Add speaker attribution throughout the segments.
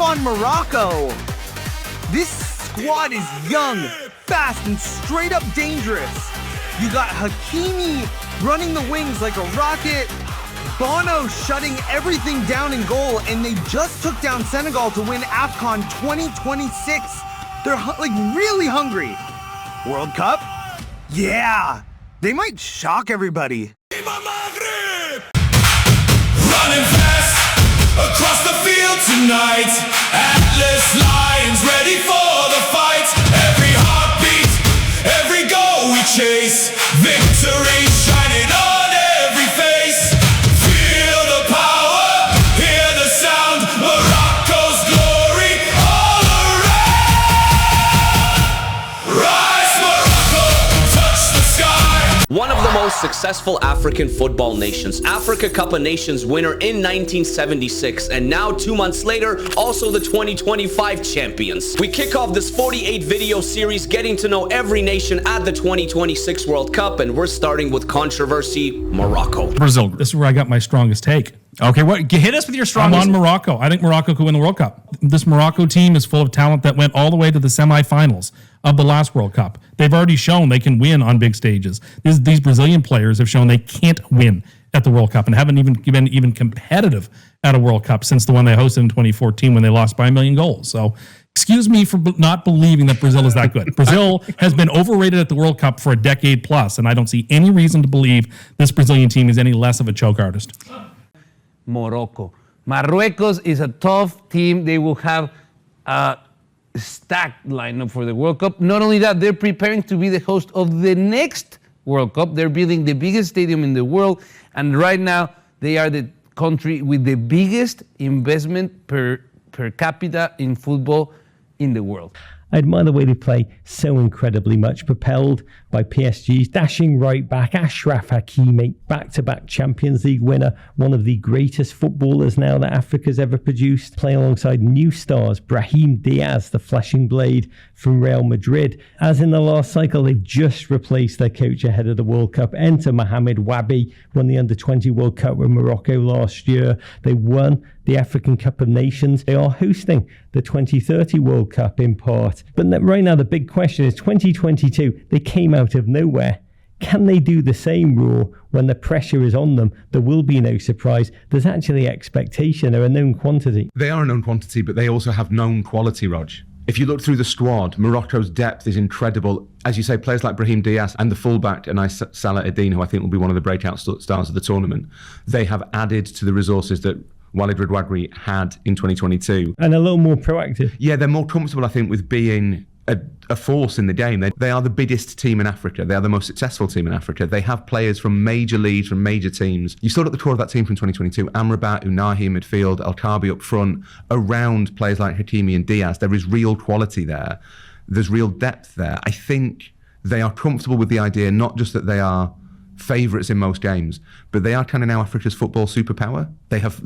Speaker 1: off on Morocco. This squad is young, fast, and straight up dangerous. You got Hakimi running the wings like a rocket, Bono shutting everything down in goal, and they just took down Senegal to win AFCON 2026. They're like really hungry. World Cup? Yeah, they might shock everybody.
Speaker 2: Running fast across the field tonight. Atlas Lions ready for the fight. Every heartbeat, every goal we chase. Victory shining on every face. Feel the power, hear the sound. Morocco's glory all around. Rise Morocco, touch the sky.
Speaker 3: One of the most successful African football nations, Africa Cup of Nations winner in 1976, and now 2 months later, also the 2025 champions. We kick off this 48 video series getting to know every nation at the 2026 World Cup, and we're starting with controversy, Morocco.
Speaker 4: Brazil. This is where I got my strongest take.
Speaker 5: Okay, what? Hit us with your strongest.
Speaker 4: I'm on Morocco. I think Morocco could win the World Cup. This Morocco team is full of talent that went all the way to the semifinals of the last World Cup. They've already shown they can win on big stages. These Brazilian players have shown they can't win at the World Cup and haven't even been even competitive at a World Cup since the one they hosted in 2014 when they lost by 1 million goals. So excuse me for not believing that Brazil is that good. Brazil has been overrated at the World Cup for a decade plus, and I don't see any reason to believe this Brazilian team is any less of a choke artist.
Speaker 6: Morocco. Marruecos is a tough team. They will have a stacked lineup for the World Cup. Not only that, they're preparing to be the host of the next World Cup. They're building the biggest stadium in the world, and right now they are the country with the biggest investment per capita in football in the world.
Speaker 7: I admire the way they play so incredibly much, propelled by PSG's dashing right back Achraf Hakimi, back-to-back Champions League winner, one of the greatest footballers now that Africa's ever produced, playing alongside new stars Brahim Diaz, the flashing blade from Real Madrid. As in the last cycle, they've just replaced their coach ahead of the World Cup. Enter Mohamed Wabi, won the Under-20 World Cup with Morocco last year. They won the African Cup of Nations. They are hosting the 2030 World Cup in part. But right now the big question is 2022, they came out of nowhere. Can they do the same, Raw, when the pressure is on them? There will be no surprise. There's actually expectation. They're a known quantity.
Speaker 8: They are a known quantity, but they also have known quality, Rog. If you look through the squad, Morocco's depth is incredible. As you say, players like Brahim Diaz and the fullback, Anais Salah Eddine, who I think will be one of the breakout stars of the tournament, they have added to the resources that Walid Regragui had in 2022.
Speaker 7: And a little more proactive.
Speaker 8: Yeah, they're more comfortable, I think, with being a force in the game. They are the biggest team in Africa. They are the most successful team in Africa. They have players from major leagues, from major teams. You saw at the core of that team from 2022, Amrabat, Unahi in midfield, El-Kabi up front, around players like Hakimi and Diaz. There is real quality there. There's real depth there. I think they are comfortable with the idea, not just that they are favourites in most games, but they are kind of now Africa's football superpower. They have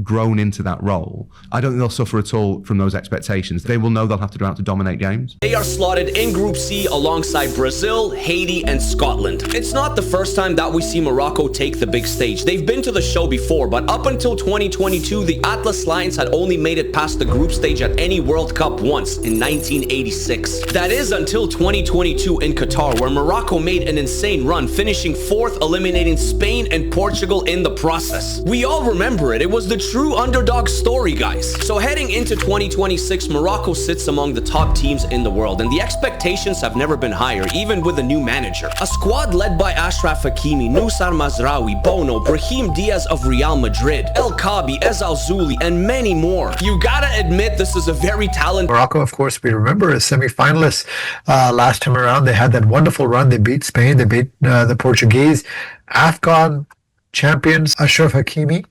Speaker 8: grown into that role. I don't think they'll suffer at all from those expectations. They will know they'll have to go out to dominate games.
Speaker 3: They are slotted in Group C alongside Brazil, Haiti, and Scotland. It's not the first time that we see Morocco take the big stage. They've been to the show before, but up until 2022, the Atlas Lions had only made it past the group stage at any World Cup once in 1986. That is until 2022 in Qatar, where Morocco made an insane run, finishing 4th, eliminating Spain and Portugal in the process. We all remember it. It was the true underdog story, guys. So heading into 2026, Morocco sits among the top teams in the world, and the expectations have never been higher, even with a new manager. A squad led by Achraf Hakimi, Noussair Mazraoui, Bono, Brahim Diaz of Real Madrid, El-Kabi, Ezal Zouli, and many more. You gotta admit this is a very talented
Speaker 9: Morocco, of course, we remember as semi-finalists last time around. They had that wonderful run. They beat Spain. They beat the Portuguese. AFCON champions Achraf Hakimi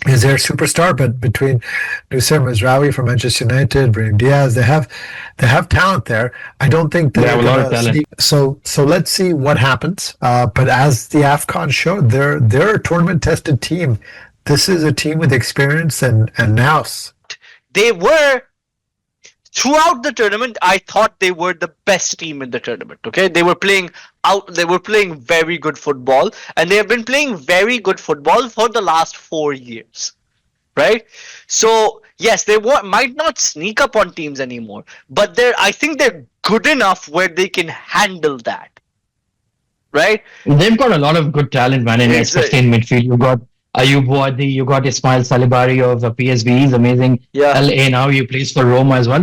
Speaker 9: is their superstar, but between Noussair Mazraoui from Manchester United, Brahim Diaz, they have talent there. I don't think they're gonna see, so let's see what happens. But as the AFCON showed, they're a tournament-tested team. This is a team with experience and nous.
Speaker 10: They were. Throughout the tournament, I thought they were the best team in the tournament. Okay, they were playing very good football, and they have been playing very good football for the last 4 years, right? So yes, they might not sneak up on teams anymore, but I think they're good enough where they can handle that. Right?
Speaker 11: They've got a lot of good talent, man, especially in midfield. You got Ayub Wadi, you got Ismail Salibari of PSV. He's amazing.
Speaker 10: Yeah.
Speaker 11: LA now, he plays for Roma as well.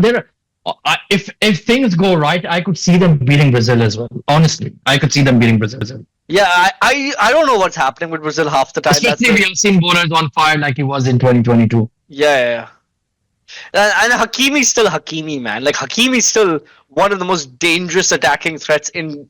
Speaker 11: If things go right, I could see them beating Brazil as well. Honestly, I could see them beating Brazil.
Speaker 10: Yeah, I don't know what's happening with Brazil half the time.
Speaker 11: Especially we have seen bowlers on fire like he was in 2022.
Speaker 10: Yeah. And Hakimi's still Hakimi, man. Like, Hakimi's still one of the most dangerous attacking threats in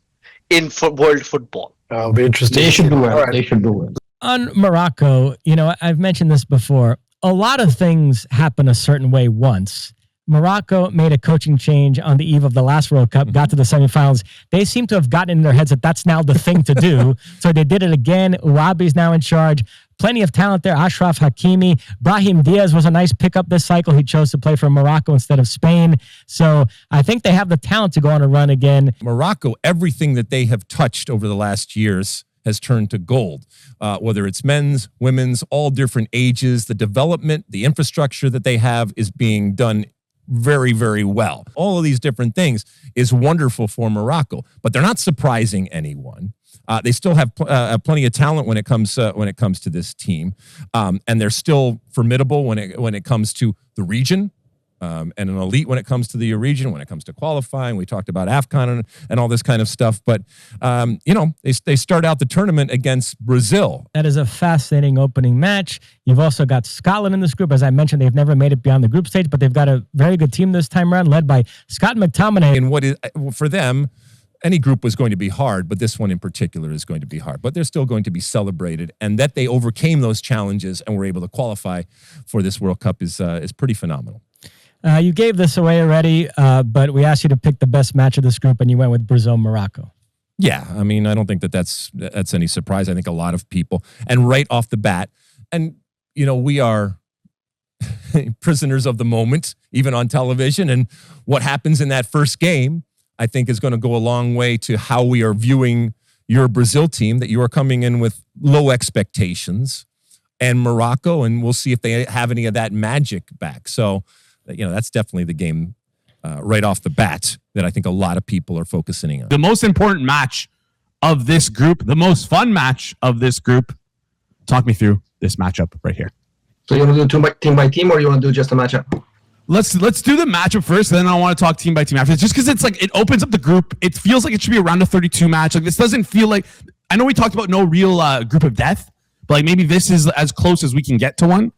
Speaker 10: world football.
Speaker 9: It'll be interesting.
Speaker 11: They should do well.
Speaker 9: Right.
Speaker 11: They should do well.
Speaker 12: On Morocco, I've mentioned this before. A lot of things happen a certain way once. Morocco made a coaching change on the eve of the last World Cup, got to the semifinals. They seem to have gotten in their heads that that's now the thing to do. So they did it again. Uwabi's now in charge. Plenty of talent there. Ashraf Hakimi. Brahim Diaz was a nice pickup this cycle. He chose to play for Morocco instead of Spain. So I think they have the talent to go on a run again.
Speaker 13: Morocco, everything that they have touched over the last years has turned to gold, whether it's men's, women's, all different ages. The development, the infrastructure that they have is being done very, very well. All of these different things is wonderful for Morocco, but they're not surprising anyone. They still have plenty of talent when it comes to this team, and they're still formidable when it comes to the region, and an elite when it comes to the region. When it comes to qualifying, we talked about AFCON and all this kind of stuff. But they start out the tournament against Brazil.
Speaker 12: That is a fascinating opening match. You've also got Scotland in this group. As I mentioned, they've never made it beyond the group stage, but they've got a very good team this time around, led by Scott McTominay.
Speaker 13: And what is for them? Any group was going to be hard, but this one in particular is going to be hard. But they're still going to be celebrated, and that they overcame those challenges and were able to qualify for this World Cup is pretty phenomenal.
Speaker 12: You gave this away already, but we asked you to pick the best match of this group, and you went with Brazil-Morocco.
Speaker 13: Yeah, I mean, I don't think that's any surprise. I think a lot of people, and right off the bat, and we are prisoners of the moment, even on television, and what happens in that first game, I think, is going to go a long way to how we are viewing your Brazil team, that you are coming in with low expectations, and Morocco, and we'll see if they have any of that magic back. So, that's definitely the game right off the bat that I think a lot of people are focusing on.
Speaker 5: The most important match of this group, the most fun match of this group. Talk me through this matchup right here.
Speaker 14: So you want to do team by team, or you want to do just a matchup?
Speaker 5: Let's do the matchup first, then I want to talk team by team after. Just because it's like it opens up the group. It feels like it should be a round of 32 match. Like, this doesn't feel like, I know we talked about no real group of death, but like maybe this is as close as we can get to one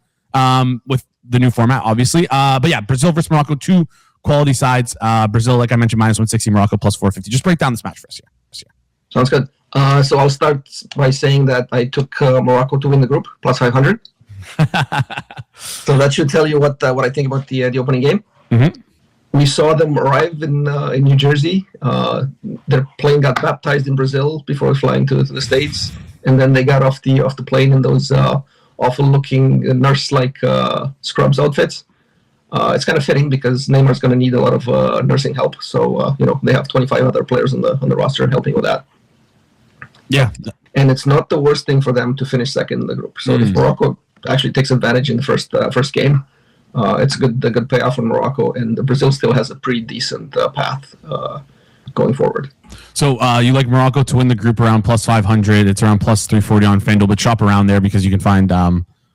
Speaker 5: with the new format, obviously. But yeah, Brazil versus Morocco, two quality sides. Brazil, like I mentioned, minus 160, Morocco plus 450. Just break down this match for us here.
Speaker 14: Sounds good. So I'll start by saying that I took Morocco to win the group, plus 500. So that should tell you what I think about the opening game.
Speaker 5: Mm-hmm.
Speaker 14: We saw them arrive in New Jersey. Their plane got baptized in Brazil before flying to the States, and then they got off the plane in those awful-looking nurse-like scrubs outfits. It's kind of fitting because Neymar's going to need a lot of nursing help. So they have 25 other players on the roster helping with that.
Speaker 5: Yeah,
Speaker 14: and it's not the worst thing for them to finish second in the group. So if Morocco actually takes advantage in the first game, it's a good payoff for Morocco, and Brazil still has a pretty decent path going forward.
Speaker 5: So you like Morocco to win the group around plus 500. It's around plus 340 on FanDuel, but shop around there because you can find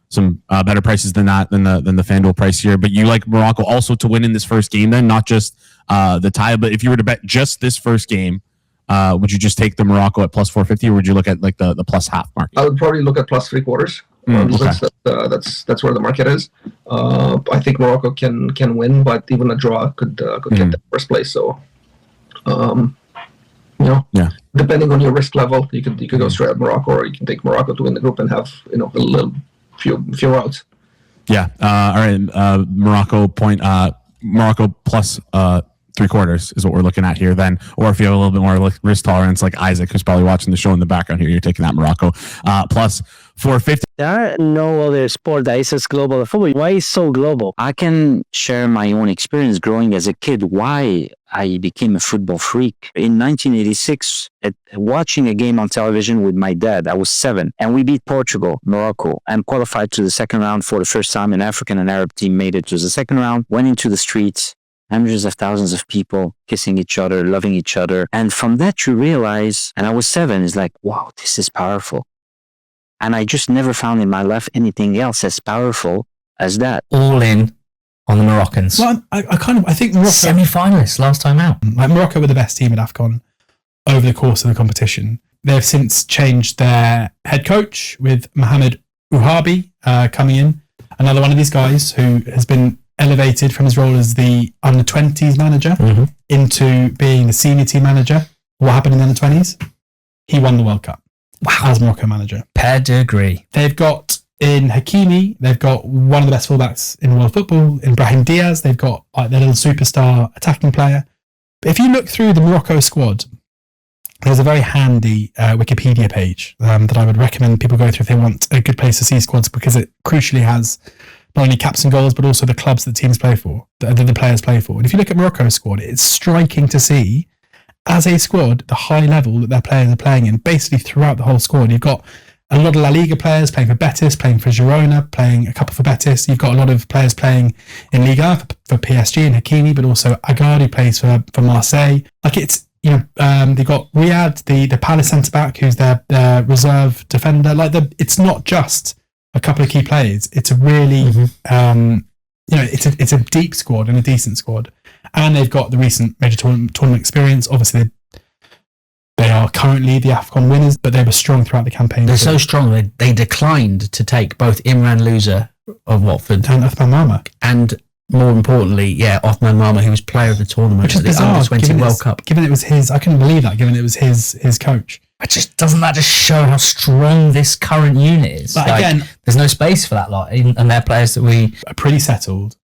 Speaker 5: some better prices than that than the FanDuel price here. But you like Morocco also to win in this first game, then not just the tie. But if you were to bet just this first game, would you just take the Morocco at plus 450, or would you look at like the plus half market?
Speaker 14: I would probably look at plus 3/4.
Speaker 5: Okay.
Speaker 14: That's where the market is. I think Morocco can win, but even a draw could get the first place. So, depending on your risk level, you could go straight at Morocco, or you can take Morocco to win the group and have a little few routes.
Speaker 5: Yeah. All right. Morocco plus 3/4 is what we're looking at here then. Or if you have a little bit more risk tolerance, like Isaac, who's probably watching the show in the background here, you're taking that Morocco plus 450.
Speaker 15: There are no other sport that is as global as football. Why is so global? I can share my own experience growing as a kid. Why I became a football freak. In 1986, watching a game on television with my dad, I was 7, and we beat Portugal, Morocco, and qualified to the second round for the first time. An African and Arab team made it to the second round, went into the streets, hundreds of thousands of people kissing each other, loving each other. And from that, you realize, and I was 7, it's like, wow, this is powerful. And I just never found in my life anything else as powerful as that.
Speaker 16: All in on the Moroccans.
Speaker 17: Well, I think Morocco
Speaker 16: semi-finalists last time out.
Speaker 17: Like Morocco were the best team at AFCON over the course of the competition. They've since changed their head coach with Mohamed Ouhabi coming in, another one of these guys who has been elevated from his role as the under-20s manager into being the senior team manager. What happened in the under-20s? He won the World Cup as Morocco manager.
Speaker 16: Pedigree.
Speaker 17: They've got in Hakimi, they've got one of the best fullbacks in world football. In Brahim Diaz, they've got like their little superstar attacking player. But if you look through the Morocco squad, there's a very handy Wikipedia page that I would recommend people go through if they want a good place to see squads, because it crucially has not only caps and goals, but also the clubs that teams play for, that the players play for. And if you look at Morocco's squad, it's striking to see, as a squad, the high level that their players are playing in, basically throughout the whole squad. You've got a lot of La Liga players playing for Betis, playing for Girona, playing a couple for Betis. You've got a lot of players playing in Liga for PSG and Hakimi, but also Agard, who plays for Marseille. Like it's, they've got Riyad, the Palace centre-back, who's their reserve defender. Like it's not just a couple of key players. It's a really, it's a deep squad and a decent squad. And they've got the recent major tournament experience. Obviously, they are currently the AFCON winners, but they were strong throughout the campaign.
Speaker 16: They're so strong, they declined to take both Imran Louza of Watford
Speaker 17: and Othman Marmuk.
Speaker 16: And more importantly, Othman Marmuk, who was player of the tournament
Speaker 17: Which is
Speaker 16: at the
Speaker 17: bizarre,
Speaker 16: Under-20 World Cup.
Speaker 17: Given it was his, I couldn't believe that, given it was his coach.
Speaker 16: Doesn't that just show how strong this current unit is?
Speaker 17: But again,
Speaker 16: there's no space for that lot, and they're players that we
Speaker 17: are pretty settled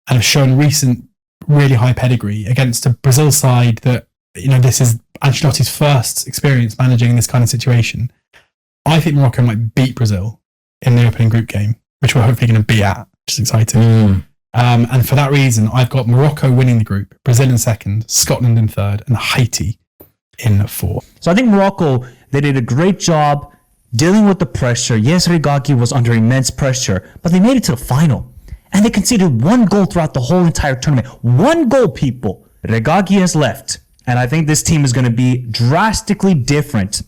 Speaker 17: and have shown recent really high pedigree against a Brazil side that, this is Ancelotti's first experience managing this kind of situation. I think Morocco might beat Brazil in the opening group game, which we're hopefully going to be at, which is exciting. And for that reason, I've got Morocco winning the group, Brazil in second, Scotland in third, and Haiti in 4.
Speaker 18: So I think Morocco, they did a great job dealing with the pressure. Yes, Regagi was under immense pressure, but they made it to the final. And they conceded 1 goal throughout the whole entire tournament. 1 goal, people. Regagi has left. And I think this team is going to be drastically different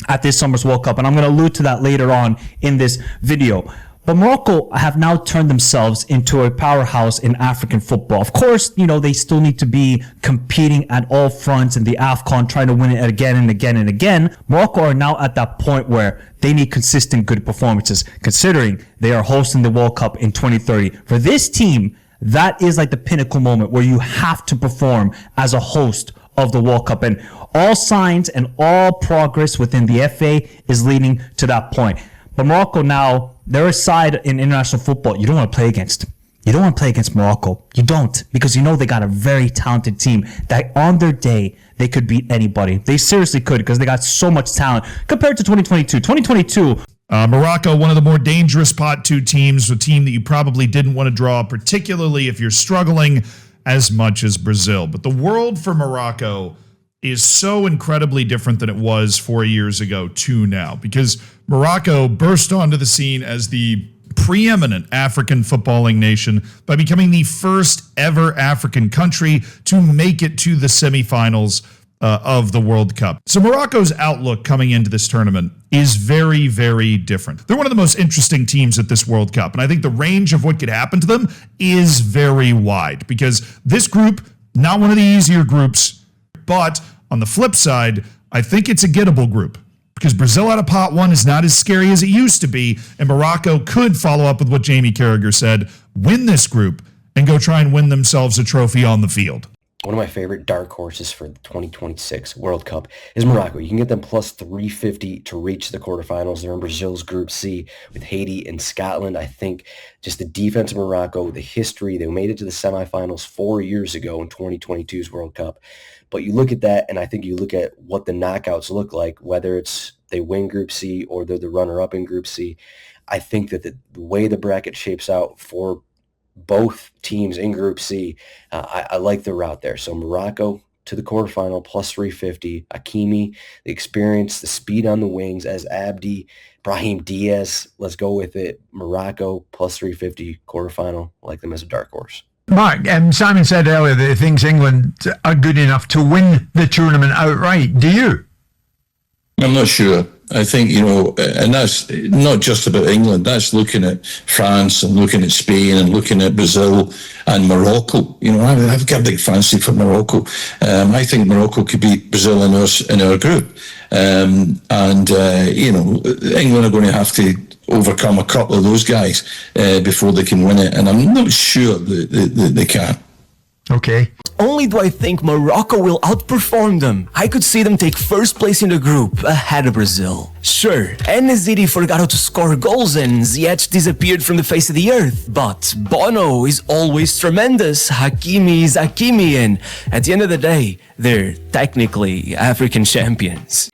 Speaker 18: at this summer's World Cup. And I'm going to allude to that later on in this video. But Morocco have now turned themselves into a powerhouse in African football. Of course, they still need to be competing at all fronts in the AFCON, trying to win it again and again and again. Morocco are now at that point where they need consistent good performances, considering they are hosting the World Cup in 2030. For this team, that is like the pinnacle moment where you have to perform as a host of the World Cup. And all signs and all progress within the FA is leading to that point. But Morocco now, they're a side in international football you don't want to play against. You don't want to play against Morocco. You don't, because they got a very talented team that on their day, they could beat anybody. They seriously could, because they got so much talent compared to 2022. 2022,
Speaker 19: Morocco, one of the more dangerous Pot 2 teams, a team that you probably didn't want to draw, particularly if you're struggling as much as Brazil. But the world for Morocco is so incredibly different than it was 4 years ago to now, because Morocco burst onto the scene as the preeminent African footballing nation by becoming the first ever African country to make it to the semifinals of the World Cup. So Morocco's outlook coming into this tournament is very, very different. They're one of the most interesting teams at this World Cup, and I think the range of what could happen to them is very wide, because this group, not one of the easier groups, but on the flip side, I think it's a gettable group, because Brazil out of pot 1 is not as scary as it used to be, and Morocco could follow up with what Jamie Carragher said, win this group, and go try and win themselves a trophy on the field.
Speaker 20: One of my favorite dark horses for the 2026 World Cup is Morocco. You can get them plus 350 to reach the quarterfinals. They're in Brazil's Group C with Haiti and Scotland. I think just the defense of Morocco, the history, they made it to the semifinals 4 years ago in 2022's World Cup. But you look at that, and I think you look at what the knockouts look like, whether it's they win Group C or they're the runner-up in Group C. I think that the way the bracket shapes out for both teams in Group C. I like the route there. So Morocco to the quarterfinal, plus 350. Hakimi, the experience, the speed on the wings as Abdi. Brahim Diaz, let's go with it. Morocco, plus 350, quarterfinal. I like them as a dark horse.
Speaker 21: Mark, Simon said earlier that he thinks England are good enough to win the tournament outright. Do you?
Speaker 22: I'm not sure. I think, and that's not just about England. That's looking at France and looking at Spain and looking at Brazil and Morocco. I've got a big fancy for Morocco. I think Morocco could beat Brazil in our group. England are going to have to overcome a couple of those guys before they can win it. And I'm not sure that they can.
Speaker 21: Okay.
Speaker 23: Only do I think Morocco will outperform them. I could see them take first place in the group ahead of Brazil. Sure, En-Nesyri forgot how to score goals and Ziyech disappeared from the face of the earth. But Bono is always tremendous. Hakimi is Hakimi, and at the end of the day, they're technically African champions.